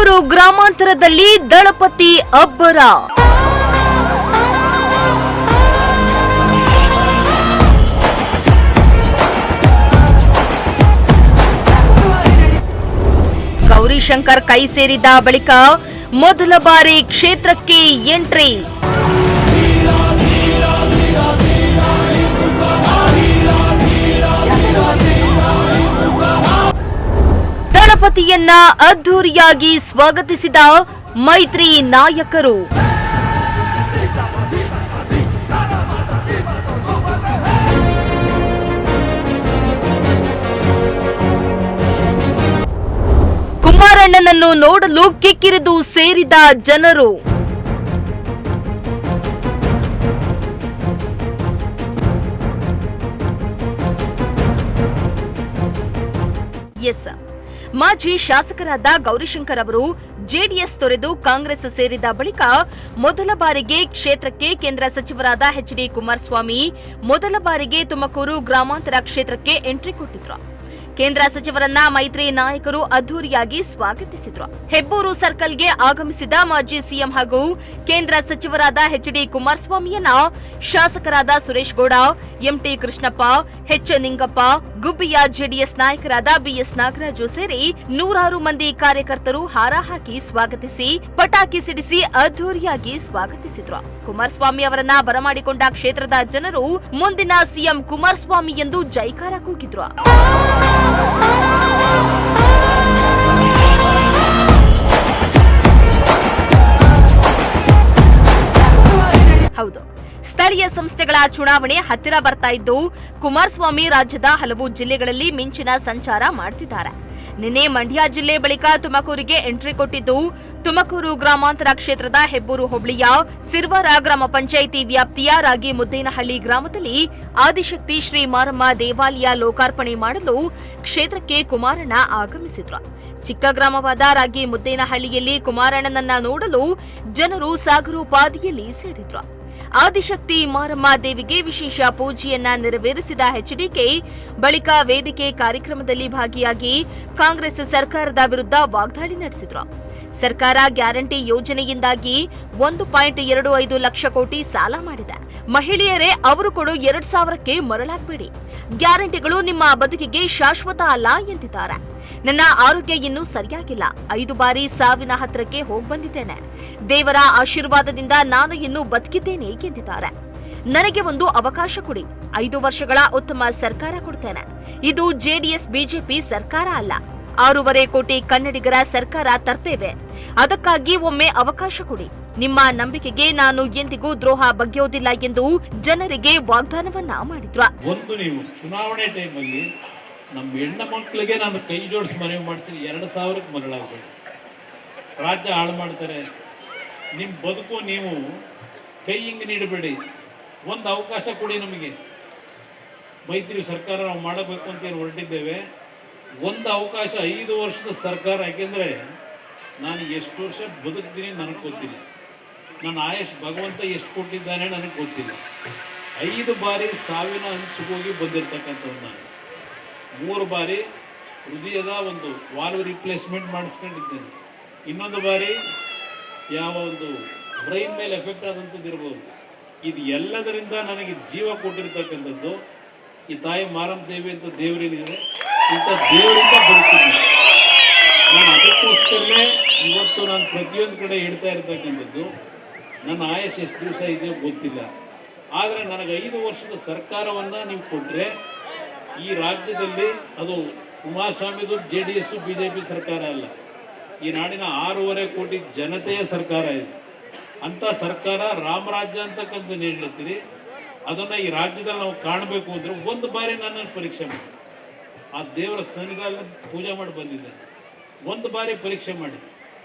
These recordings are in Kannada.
ತುಮಕೂರು ಗ್ರಾಮಾಂತರದಲ್ಲಿ ದಳಪತಿ ಅಬ್ಬರ. ಗೌರಿಶಂಕರ್ ಕೈ ಸೇರಿದ ಬಳಿಕ ಮೊದಲ ಬಾರಿ ಕ್ಷೇತ್ರಕ್ಕೆ ಎಂಟ್ರಿ. ದಳಪತಿಯನ್ನ ಅದ್ಧೂರಿಯಾಗಿ ಸ್ವಾಗತಿಸಿದ ಮೈತ್ರಿ ನಾಯಕರು. ಕುಮಾರಣ್ಣನನ್ನು ನೋಡಲು ಕಿಕ್ಕಿರಿದು ಸೇರಿದ ಜನರು. ಎಸ್, ಮಾಜಿ ಶಾಸಕರಾದ ಗೌರಿಶಂಕರ್ ಅವರು ಜೆಡಿಎಸ್ ತೊರೆದು ಕಾಂಗ್ರೆಸ್ ಸೇರಿದ ಬಳಿಕ ಮೊದಲ ಬಾರಿಗೆ ಕ್ಷೇತ್ರಕ್ಕೆ ಕೇಂದ್ರ ಸಚಿವರಾದ ಎಚ್.ಡಿ. ಕುಮಾರಸ್ವಾಮಿ ಮೊದಲ ಬಾರಿಗೆ ತುಮಕೂರು ಗ್ರಾಮಾಂತರ ಕ್ಷೇತ್ರಕ್ಕೆ ಎಂಟ್ರಿ ಕೊಟ್ಟಿದ್ರು. ಕೇಂದ್ರ ಸಚಿವರನ್ನ ಮೈತ್ರಿ ನಾಯಕರು ಅದ್ಧೂರಿಯಾಗಿ ಸ್ವಾಗತಿಸಿದ್ರು. ಹೆಬ್ಬೂರು ಸರ್ಕಲ್ಗೆ ಆಗಮಿಸಿದ ಮಾಜಿ ಸಿಎಂ ಹಾಗೂ ಕೇಂದ್ರ ಸಚಿವರಾದ ಎಚ್.ಡಿ. ಕುಮಾರಸ್ವಾಮಿಯನ್ನ ಶಾಸಕರಾದ ಸುರೇಶ್ ಗೌಡ, ಎಂಟಿ ಕೃಷ್ಣಪ್ಪ, ಎಚ್ ನಿಂಗಪ್ಪ, ಗುಬ್ಬಿಯ ಜೆಡಿಎಸ್ ನಾಯಕರಾದ ಬಿಎಸ್ ನಾಗರಾಜು ಸೇರಿ ನೂರಾರು ಮಂದಿ ಕಾರ್ಯಕರ್ತರು ಹಾರ ಹಾಕಿ ಸ್ವಾಗತಿಸಿ ಪಟಾಕಿ ಸಿಡಿಸಿ ಅದ್ಧೂರಿಯಾಗಿ ಸ್ವಾಗತಿಸಿದ್ರು. ಕುಮಾರಸ್ವಾಮಿ ಅವರನ್ನ ಬರಮಾಡಿಕೊಂಡ ಕ್ಷೇತ್ರದ ಜನರು ಮುಂದಿನ ಸಿಎಂ ಕುಮಾರಸ್ವಾಮಿ ಎಂದು ಜೈಕಾರ ಕೂಗಿದ್ರು. ಹೌದು, ಸ್ಥಳೀಯ ಸಂಸ್ಥೆಗಳ ಚುನಾವಣೆ ಹತ್ತಿರ ಬರ್ತಾ ಇದ್ದು ಕುಮಾರಸ್ವಾಮಿ ರಾಜ್ಯದ ಹಲವು ಜಿಲ್ಲೆಗಳಲ್ಲಿ ಮಿಂಚಿನ ಸಂಚಾರ ಮಾಡ್ತಿದ್ದಾರೆ. ನಿನ್ನೆ ಮಂಡ್ಯ ಜಿಲ್ಲೆ ಬಳಿಕ ತುಮಕೂರಿಗೆ ಎಂಟ್ರಿ ಕೊಟ್ಟಿದ್ದು, ತುಮಕೂರು ಗ್ರಾಮಾಂತರ ಕ್ಷೇತ್ರದ ಹೆಬ್ಬೂರು ಹೋಬಳಿಯ ಸಿರ್ವಾರ ಗ್ರಾಮ ಪಂಚಾಯಿತಿ ವ್ಯಾಪ್ತಿಯ ರಾಗಿ ಮುದ್ದೇನಹಳ್ಳಿ ಗ್ರಾಮದಲ್ಲಿ ಆದಿಶಕ್ತಿ ಶ್ರೀ ಮಾರಮ್ಮ ದೇವಾಲಯ ಲೋಕಾರ್ಪಣೆ ಮಾಡಲು ಕ್ಷೇತ್ರಕ್ಕೆ ಕುಮಾರಣ್ಣ ಆಗಮಿಸಿದ್ರು. ಚಿಕ್ಕ ಗ್ರಾಮವಾದ ರಾಗಿ ಮುದ್ದೇನಹಳ್ಳಿಯಲ್ಲಿ ಕುಮಾರಣ್ಣನನ್ನ ನೋಡಲು ಜನರು ಸಾಗರೋಪಾದಿಯಲ್ಲಿ ಸೇರಿದ್ರು. ಆದಿಶಕ್ತಿ ಮಾರಮ್ಮ ದೇವಿಗೆ ವಿಶೇಷ ಪೂಜೆಯನ್ನ ನೆರವೇರಿಸಿದ ಎಚ್ಡಿಕೆ ಬಳಿಕ ವೇದಿಕೆ ಕಾರ್ಯಕ್ರಮದಲ್ಲಿ ಭಾಗಿಯಾಗಿ ಕಾಂಗ್ರೆಸ್ ಸರ್ಕಾರದ ವಿರುದ್ಧ ವಾಗ್ದಾಳಿ ನಡೆಸಿದ್ರು. ಸರ್ಕಾರ ಗ್ಯಾರಂಟಿ ಯೋಜನೆಯಿಂದಾಗಿ 1.25 ಲಕ್ಷ ಕೋಟಿ ಸಾಲ ಮಾಡಿದೆ. ಮಹಿಳೆಯರೇ ಅವರು ಕೊಡು 2,000ಕ್ಕೆ ಮರಳಾಗಬೇಡಿ. ಗ್ಯಾರಂಟಿಗಳು ನಿಮ್ಮ ಬದುಕಿಗೆ ಶಾಶ್ವತ ಅಲ್ಲ ಎಂದಿದ್ದಾರೆ. ನನ್ನ ಆರೋಗ್ಯ ಇನ್ನೂ ಸರಿಯಾಗಿಲ್ಲ. 5 ಬಾರಿ ಸಾವಿನ ಹತ್ರಕ್ಕೆ ಹೋಗ್ಬಂದಿದ್ದೇನೆ. ದೇವರ ಆಶೀರ್ವಾದದಿಂದ ನಾನು ಇನ್ನೂ ಬದುಕಿದ್ದೇನೆ ಎಂದಿದ್ದಾರೆ. ನನಗೆ ಒಂದು ಅವಕಾಶ ಕೊಡಿ. 5 ವರ್ಷಗಳ ಉತ್ತಮ ಸರ್ಕಾರ ಕೊಡ್ತೇನೆ. ಇದು ಜೆಡಿಎಸ್ ಬಿಜೆಪಿ ಸರ್ಕಾರ ಅಲ್ಲ. 6.5 ಕೋಟಿ ಕನ್ನಡಿಗರ ಸರ್ಕಾರ ತರ್ತೇವೆ. ಅದಕ್ಕಾಗಿ ಒಮ್ಮೆ ಅವಕಾಶ ಕೊಡಿ. ನಿಮ್ಮ ನಂಬಿಕೆಗೆ ನಾನು ಎಂದಿಗೂ ದ್ರೋಹ ಬಗೆಯೋದಿಲ್ಲ ಎಂದು ಜನರಿಗೆ ವಾಗ್ದಾನವನ್ನ ಮಾಡಿದ್ರು. ಒಂದು ನೀವು ಚುನಾವಣೆ ಟೈಮಲ್ಲಿ ನಮ್ಮ ಹೆಣ್ಣು ಮಕ್ಕಳಿಗೆ ನಾನು ಕೈ ಜೋಡಿಸಿ ಮನವಿ ಮಾಡ್ತೀನಿ, 2,000ಕ್ಕೆ ಮರಳಾಗಬೇಡಿ. ರಾಜ್ಯ ಹಾಳು ಮಾಡ್ತಾರೆ. ನಿಮ್ಮ ಬದುಕು ನೀವು ಕೈ ಹಿಂಗೆ ನೀಡಬೇಡಿ. ಒಂದು ಅವಕಾಶ ಕೊಡಿ. ನಮಗೆ ಮೈತ್ರಿ ಸರ್ಕಾರ ನಾವು ಮಾಡಬೇಕು ಅಂತ ಏನು ಹೊರಟಿದ್ದೇವೆ. ಒಂದು ಅವಕಾಶ, 5 ವರ್ಷದ ಸರ್ಕಾರ. ಯಾಕೆಂದರೆ ನಾನು ಎಷ್ಟು ವರ್ಷ ಬದುಕ್ತೀನಿ ನನಗೆ ಗೊತ್ತಿಲ್ಲ. ನನ್ನ ಆಯುಷ್ ಭಗವಂತ ಎಷ್ಟು ಕೊಟ್ಟಿದ್ದಾನೆ ನನಗೆ ಗೊತ್ತಿಲ್ಲ. 5 ಬಾರಿ ಸಾವಿನ ಹಂಚಿಗೋಗಿ ಬಂದಿರತಕ್ಕಂಥವ್ರು ನಾನು. 3 ಬಾರಿ ಹೃದಯದ ಒಂದು ವಾಲ್ವ್ ರಿಪ್ಲೇಸ್ಮೆಂಟ್ ಮಾಡಿಸ್ಕೊಂಡಿದ್ದೇನೆ. ಇನ್ನೊಂದು ಬಾರಿ ಯಾವ ಒಂದು ಬ್ರೈನ್ ಮೇಲೆ ಎಫೆಕ್ಟ್ ಆದಂಥದ್ದು ಇರ್ಬೋದು. ಇದು ಎಲ್ಲದರಿಂದ ನನಗೆ ಜೀವ ಕೊಟ್ಟಿರ್ತಕ್ಕಂಥದ್ದು ಈ ತಾಯಿ ಮಾರಮ್ಮ ದೇವಿ ಅಂತ ದೇವರೇನಿದೆ, ಇಂಥ ದೇವರಿಂದ ಬದುಕಿದ್ದೀನಿ ನಾನು. ಅದಕ್ಕೋಸ್ಕರನೇ ಇವತ್ತು ನಾನು ಪ್ರತಿಯೊಂದು ಕಡೆ ಹೇಳ್ತಾ ಇರ್ತಕ್ಕಂಥದ್ದು, ನನ್ನ ಆಯುಷ್ ಎಷ್ಟು ದಿವಸ ಇದೆಯೋ ಗೊತ್ತಿಲ್ಲ. ಆದರೆ ನನಗೆ 5 ವರ್ಷದ ಸರ್ಕಾರವನ್ನು ನೀವು ಕೊಟ್ಟರೆ ಈ ರಾಜ್ಯದಲ್ಲಿ ಅದು ಕುಮಾರಸ್ವಾಮಿದು JDS BJP ಸರ್ಕಾರ ಅಲ್ಲ, ಈ ನಾಡಿನ 6.5 ಕೋಟಿ ಜನತೆಯ ಸರ್ಕಾರ ಇದೆ. ಅಂಥ ಸರ್ಕಾರ ರಾಮರಾಜ್ಯ ಅಂತಕ್ಕಂಥ ಹೇಳ್ತೀರಿ. ಅದನ್ನು ಈ ರಾಜ್ಯದಲ್ಲಿ ನಾವು ಕಾಣಬೇಕು ಅಂದರೆ ಒಂದು ಬಾರಿ ನನ್ನನ್ನು ಪರೀಕ್ಷೆ ಮಾಡಿ. ಆ ದೇವರ ಸನ್ನಿಧಾನದಲ್ಲಿ ಪೂಜೆ ಮಾಡಿ ಬಂದಿದ್ದೆ. ಒಂದು ಬಾರಿ ಪರೀಕ್ಷೆ ಮಾಡಿ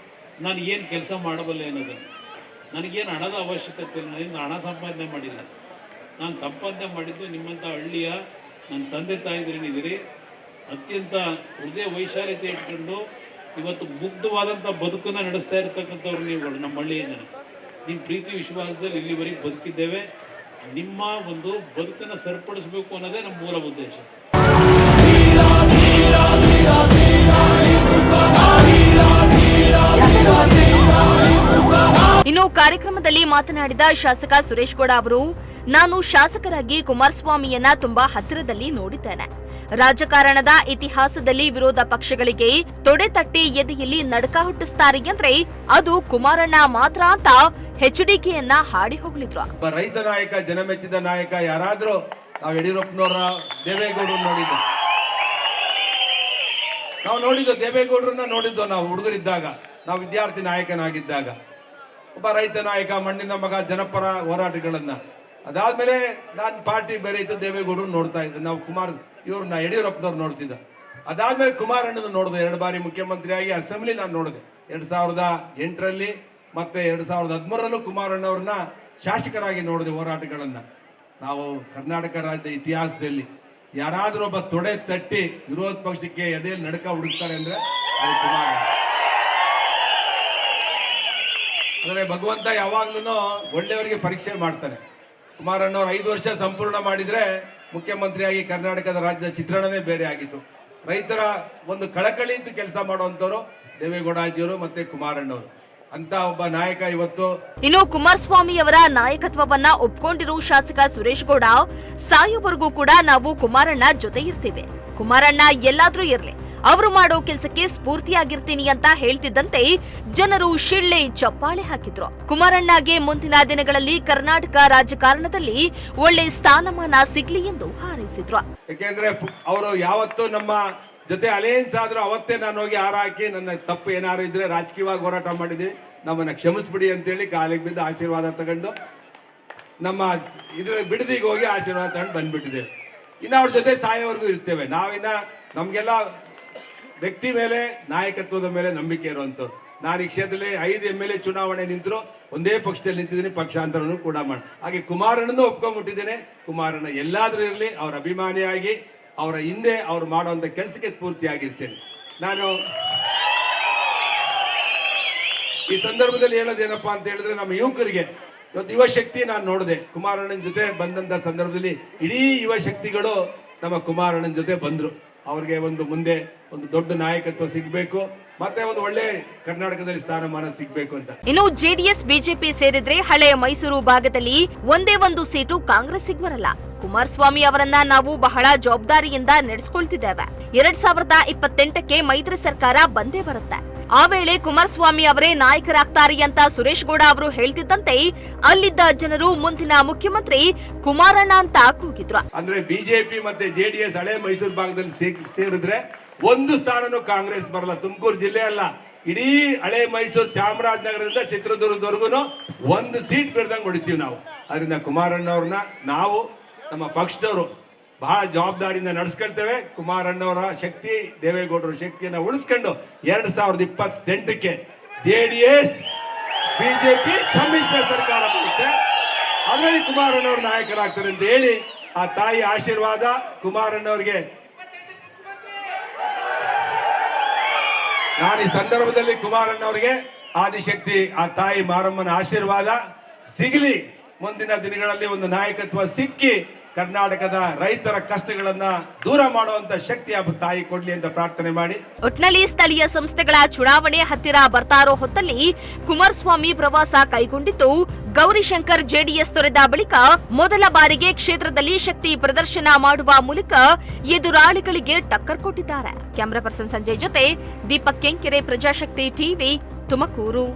ನಾನು ಏನು ಕೆಲಸ ಮಾಡಬಲ್ಲೆ ಅನ್ನೋದನ್ನು. ನನಗೇನು ಹಣದ ಅವಶ್ಯಕತೆ ಇಲ್ಲ. ನಾನಿಂದ ಹಣ ಸಂಪಾದನೆ ಮಾಡಿಲ್ಲ. ನಾನು ಸಂಪಾದನೆ ಮಾಡಿದ್ದು ನಿಮ್ಮಂಥ ಹಳ್ಳಿಯ ನನ್ನ ತಂದೆ ತಾಯಿದಿರಿದ್ದೀರಿ. ಅತ್ಯಂತ ಹೃದಯ ವೈಶಾಲ್ಯತೆ ಇಟ್ಕೊಂಡು ಇವತ್ತು ಮುಗ್ಧವಾದಂಥ ಬದುಕನ್ನು ನಡೆಸ್ತಾ ಇರ್ತಕ್ಕಂಥವ್ರು ನೀವುಗಳು. ನಮ್ಮ ಹಳ್ಳಿಯ ಜನ ನಿಮ್ಮ ಪ್ರೀತಿ ವಿಶ್ವಾಸದಲ್ಲಿ ಇಲ್ಲಿವರೆಗೆ ಬದುಕಿದ್ದೇವೆ. ನಿಮ್ಮ ಒಂದು ಬದುಕನ್ನು ಸರಿಪಡಿಸಬೇಕು ಅನ್ನೋದೇ ನಮ್ಮ ಮೂಲ ಉದ್ದೇಶ. ಇನ್ನು ಕಾರ್ಯಕ್ರಮದಲ್ಲಿ ಮಾತನಾಡಿದ ಶಾಸಕ ಸುರೇಶ್ ಗೌಡ ಅವರು, ನಾನು ಶಾಸಕರಾಗಿ ಕುಮಾರಸ್ವಾಮಿಯನ್ನ ತುಂಬಾ ಹತ್ತಿರದಲ್ಲಿ ನೋಡಿದ್ದೇನೆ. ರಾಜಕಾರಣದ ಇತಿಹಾಸದಲ್ಲಿ ವಿರೋಧ ಪಕ್ಷಗಳಿಗೆ ತೊಡೆ ತಟ್ಟಿ ಎದೆಯಲ್ಲಿ ನಡಕ ಹುಟ್ಟಿಸ್ತಾರೆ ಅಂದ್ರೆ ಅದು ಕುಮಾರಣ್ಣ ಮಾತ್ರ ಅಂತ ಎಚ್ಡಿಕೆಯನ್ನ ಹಾಡಿ ಹೋಗ್ಲಿದ್ರು. ರೈತ ನಾಯಕ, ಜನಮೆಚ್ಚಿದ ನಾಯಕ ಯಾರಾದ್ರೂ ನಾವು ಯಡಿಯೂರಪ್ಪನವರ ದೇವೇಗೌಡರು ನೋಡಿದ್ದು ದೇವೇಗೌಡರನ್ನ ನೋಡಿದ್ದು ನಾವು ಹುಡುಗರಿದ್ದಾಗ, ನಾವು ವಿದ್ಯಾರ್ಥಿ ನಾಯಕನಾಗಿದ್ದಾಗ. ಒಬ್ಬ ರೈತ ನಾಯಕ, ಮಣ್ಣಿನ ಮಗ, ಜನಪರ ಹೋರಾಟಗಳನ್ನ. ಅದಾದ್ಮೇಲೆ ನಾನು ಪಾರ್ಟಿ ಬೇರೆ ಇತ್ತು, ದೇವೇಗೌಡರು ನೋಡ್ತಾ ಇದ್ದೆ. ನಾವು ಇವ್ರನ್ನ ಯಡಿಯೂರಪ್ಪನವ್ರು ನೋಡ್ತಿದ್ದ. ಅದಾದ್ಮೇಲೆ ಕುಮಾರಣ್ಣನ ನೋಡಿದೆ. 2 ಬಾರಿ ಮುಖ್ಯಮಂತ್ರಿಯಾಗಿ ಅಸೆಂಬ್ಲಿ ನಾನು ನೋಡಿದೆ. 2008ರಲ್ಲಿ ಮತ್ತೆ 2013ರಲ್ಲೂ ಕುಮಾರಣ್ಣವ್ರನ್ನ ಶಾಸಕರಾಗಿ ನೋಡಿದೆ ಹೋರಾಟಗಳನ್ನ. ನಾವು ಕರ್ನಾಟಕ ರಾಜ್ಯದ ಇತಿಹಾಸದಲ್ಲಿ ಯಾರಾದ್ರೂ ಒಬ್ಬ ತೊಡೆ ತಟ್ಟಿ ವಿರೋಧ ಪಕ್ಷಕ್ಕೆ ಎದೆಯಲ್ಲಿ ನಡಕ ಹುಡುಕ್ತಾರೆ ಅಂದ್ರೆ ಅದು ಕುಮಾರಣ್ಣ. ಅಂದ್ರೆ ಭಗವಂತ ಯಾವಾಗ್ಲೂ ಒಳ್ಳೆಯವರಿಗೆ ಪರೀಕ್ಷೆ ಮಾಡ್ತಾನೆ. ಕುಮಾರಣ್ಣವ್ರು 5 ವರ್ಷ ಸಂಪೂರ್ಣ ಮಾಡಿದ್ರೆ ಮುಖ್ಯಮಂತ್ರಿಯಾಗಿ ಕರ್ನಾಟಕದ ರಾಜ್ಯದ ಚಿತ್ರಣನೇ ಬೇರೆ ಆಗಿತ್ತು. ರೈತರ ಒಂದು ಕಳಕಳಿಯಿಂದ ಕೆಲಸ ಮಾಡುವಂತವ್ರು ದೇವೇಗೌಡಾಜಿಯವರು ಮತ್ತೆ ಕುಮಾರಣ್ಣವರು. ಅಂತ ಒಬ್ಬ ನಾಯಕ ಇವತ್ತು. ಇನ್ನು ಕುಮಾರಸ್ವಾಮಿ ಅವರ ನಾಯಕತ್ವವನ್ನ ಒಪ್ಕೊಂಡಿರೋ ಶಾಸಕ ಸುರೇಶ್ ಗೌಡ, ಸಾಯೋವರೆಗೂ ಕೂಡ ನಾವು ಕುಮಾರಣ್ಣ ಜೊತೆ ಇರ್ತೀವಿ, ಕುಮಾರಣ್ಣ ಎಲ್ಲಾದ್ರೂ ಇರ್ಲಿ, ಅವರು ಮಾಡೋ ಕೆಲಸಕ್ಕೆ ಸ್ಫೂರ್ತಿಯಾಗಿರ್ತೀನಿ ಅಂತ ಹೇಳ್ತಿದ್ದಂತೆ ಜನರು ಶಿಳ್ಳೆ ಚಪ್ಪಾಳೆ ಹಾಕಿದ್ರು. ಕುಮಾರಣ್ಣಗೆ ಮುಂದಿನ ದಿನಗಳಲ್ಲಿ ಕರ್ನಾಟಕ ರಾಜಕಾರಣದಲ್ಲಿ ಒಳ್ಳೆ ಸ್ಥಾನಮಾನ ಸಿಗ್ಲಿ ಎಂದು ಹಾರೈಸಿದ್ರು. ಯಾಕೆಂದ್ರೆ ಅವರು ಯಾವತ್ತೂ ನಮ್ಮ ಜೊತೆ ಅಲಯನ್ಸ್ ಆದ್ರೂ ಅವತ್ತೇ ನಾನು ಹೋಗಿ ಹಾರ ಹಾಕಿ, ನನ್ನ ತಪ್ಪು ಏನಾರು ಇದ್ರೆ ರಾಜಕೀಯವಾಗಿ ಹೋರಾಟ ಮಾಡಿದ್ವಿ, ನಮ್ಮನ್ನ ಕ್ಷಮಿಸ್ಬಿಡಿ ಅಂತೇಳಿ ಕಾಲಿಗೆ ಬಿದ್ದು ಆಶೀರ್ವಾದ ತಗೊಂಡು ನಮ್ಮ ಇದ್ರ ಬಿಡದಿಗೆ ಹೋಗಿ ಆಶೀರ್ವಾದ ತಗೊಂಡು ಬಂದ್ಬಿಟ್ಟಿದ್ದೇವೆ. ಇನ್ನು ಅವ್ರ ಜೊತೆ ಸಾಯೋವರೆಗೂ ಇರ್ತೇವೆ. ನಾವಿನ್ನ ನಮ್ಗೆಲ್ಲ ವ್ಯಕ್ತಿ ಮೇಲೆ, ನಾಯಕತ್ವದ ಮೇಲೆ ನಂಬಿಕೆ ಇರುವಂತವ್ರು. ನಾನು ಈ ಕ್ಷೇತ್ರದಲ್ಲಿ 5 MLA ಚುನಾವಣೆ ನಿಂತರು ಒಂದೇ ಪಕ್ಷದಲ್ಲಿ ನಿಂತಿದ್ದೀನಿ, ಪಕ್ಷಾಂತರನು ಕೂಡ ಮಾಡಿ. ಹಾಗೆ ಕುಮಾರಣ್ಣನೂ ಒಪ್ಕೊಂಡ್ಬಿಟ್ಟಿದ್ದೇನೆ. ಕುಮಾರಣ್ಣ ಎಲ್ಲಾದ್ರೂ ಇರಲಿ, ಅವರ ಅಭಿಮಾನಿಯಾಗಿ ಅವರ ಹಿಂದೆ ಅವ್ರು ಮಾಡುವಂತ ಕೆಲಸಕ್ಕೆ ಸ್ಫೂರ್ತಿಯಾಗಿರ್ತೇನೆ. ನಾನು ಈ ಸಂದರ್ಭದಲ್ಲಿ ಹೇಳೋದೇನಪ್ಪಾ ಅಂತ ಹೇಳಿದ್ರೆ, ನಮ್ಮ ಯುವಕರಿಗೆ ಇವತ್ತು ಯುವ ಶಕ್ತಿ ನಾನು ನೋಡಿದೆ. ಕುಮಾರಣ್ಣನ ಜೊತೆ ಬಂದಂತ ಸಂದರ್ಭದಲ್ಲಿ ಇಡೀ ಯುವ ಶಕ್ತಿಗಳು ನಮ್ಮ ಕುಮಾರಣ್ಣನ ಜೊತೆ ಬಂದ್ರು. ಅವ್ರಿಗೆ ಮುಂದೆ ಒಂದು ದೊಡ್ಡ ನಾಯಕತ್ವ ಸಿಗ್ಬೇಕು, ಮತ್ತೆ ಒಂದು ಒಳ್ಳೆ ಕರ್ನಾಟಕದಲ್ಲಿ ಸ್ಥಾನಮಾನ ಸಿಗ್ಬೇಕು ಅಂತ. ಇನ್ನು ಜೆಡಿಎಸ್ ಬಿಜೆಪಿ ಸೇರಿದ್ರೆ ಹಳೆಯ ಮೈಸೂರು ಭಾಗದಲ್ಲಿ ಒಂದೇ ಒಂದು ಸೀಟು ಕಾಂಗ್ರೆಸ್ಸಿಗೆ ಬರಲ್ಲ. ಕುಮಾರಸ್ವಾಮಿ ಅವರನ್ನ ನಾವು ಬಹಳ ಜವಾಬ್ದಾರಿಯಿಂದ ನಡೆಸಿಕೊಳ್ತಿದ್ದೇವೆ. 2028ಕ್ಕೆ ಮೈತ್ರಿ ಸರ್ಕಾರ ಬಂದೇ ಬರುತ್ತೆ. ಆ ವೇಳೆ ಕುಮಾರಸ್ವಾಮಿ ಅವರೇ ನಾಯಕರಾಗ್ತಾರೆ ಅಂತ ಸುರೇಶ್ ಗೌಡ ಅವರು ಹೇಳ್ತಿದ್ದಂತೆ ಅಲ್ಲಿದ್ದ ಜನರು ಮುಂದಿನ ಮುಖ್ಯಮಂತ್ರಿ ಕುಮಾರಣ್ಣ ಅಂತ ಕೂಗಿದ್ರು. ಅಂದ್ರೆ ಬಿಜೆಪಿ ಮತ್ತೆ ಜೆಡಿಎಸ್ ಹಳೆ ಮೈಸೂರು ಭಾಗದಲ್ಲಿ ಸೇರಿದ್ರೆ ಒಂದು ಸ್ಥಾನನೂ ಕಾಂಗ್ರೆಸ್ ಬರಲ್ಲ. ತುಮಕೂರು ಜಿಲ್ಲೆ ಅಲ್ಲ, ಇಡೀ ಹಳೆ ಮೈಸೂರು, ಚಾಮರಾಜನಗರದಿಂದ ಚಿತ್ರದುರ್ಗದವರೆಗೂ ಒಂದು ಸೀಟ್ ಬೆಳೆದಂಗೆ ಹೊಡಿತೀವಿ ನಾವು. ಅದರಿಂದ ಕುಮಾರಣ್ಣವ್ರನ್ನ ನಾವು ನಮ್ಮ ಪಕ್ಷದವರು ಬಹಳ ಜವಾಬ್ದಾರಿಯಿಂದ ನಡೆಸ್ಕೊಳ್ತೇವೆ. ಕುಮಾರಣ್ಣವರ ಶಕ್ತಿ, ದೇವೇಗೌಡರ ಶಕ್ತಿಯನ್ನ ಉಳಿಸ್ಕೊಂಡು 2028ಕ್ಕೆ ಜೆಡಿಎಸ್ ಬಿಜೆಪಿ ಸಮ್ಮಿಶ್ರ ಸರ್ಕಾರ ಬರುತ್ತೆ. ಅದರಲ್ಲಿ ಕುಮಾರಣ್ಣವ್ರ ನಾಯಕರಾಗ್ತಾರೆ ಅಂತ ಹೇಳಿ ಆ ತಾಯಿ ಆಶೀರ್ವಾದ ಕುಮಾರಣ್ಣವ್ರಿಗೆ. ನಾನು ಈ ಸಂದರ್ಭದಲ್ಲಿ ಕುಮಾರಣ್ಣವ್ರಿಗೆ ಆದಿಶಕ್ತಿ ಆ ತಾಯಿ ಮಾರಮ್ಮನ ಆಶೀರ್ವಾದ ಸಿಗಲಿ. ಮುಂದಿನ ದಿನಗಳಲ್ಲಿ ಒಂದು ನಾಯಕತ್ವ ಸಿಕ್ಕಿ ಕರ್ನಾಟಕದ ರೈತರ ಕಷ್ಟಗಳನ್ನ ದೂರ ಮಾಡುವಂತ ಶಕ್ತಿ ಆ ತಾಯಿ ಕೊಡ್ಲಿ ಅಂತ ಪ್ರಾರ್ಥನೆ ಮಾಡಿ. ಒಟ್ನಲ್ಲಿ ಸ್ಥಳೀಯ ಸಂಸ್ಥೆಗಳ ಚುನಾವಣೆ ಹತ್ತಿರ ಬರ್ತಾ ಇರೋ ಹೊತ್ತಲ್ಲಿ ಕುಮಾರಸ್ವಾಮಿ ಪ್ರವಾಸ ಕೈಗೊಂಡಿದ್ದು ಗೌರಿಶಂಕರ್ ಜೆಡಿಎಸ್ ತೊರೆದ ಬಳಿಕ ಮೊದಲ ಬಾರಿಗೆ ಕ್ಷೇತ್ರದಲ್ಲಿ ಶಕ್ತಿ ಪ್ರದರ್ಶನ ಮಾಡುವ ಮೂಲಕ ಎದುರಾಳಿಗಳಿಗೆ ಟಕ್ಕರ್ ಕೊಟ್ಟಿದ್ದಾರೆ. ಕ್ಯಾಮರಾ ಪರ್ಸನ್ ಸಂಜಯ್ ಜೊತೆ ದೀಪಕ್ ಕೆಂಕೆರೆ, ಪ್ರಜಾಶಕ್ತಿ ಟಿವಿ, ತುಮಕೂರು.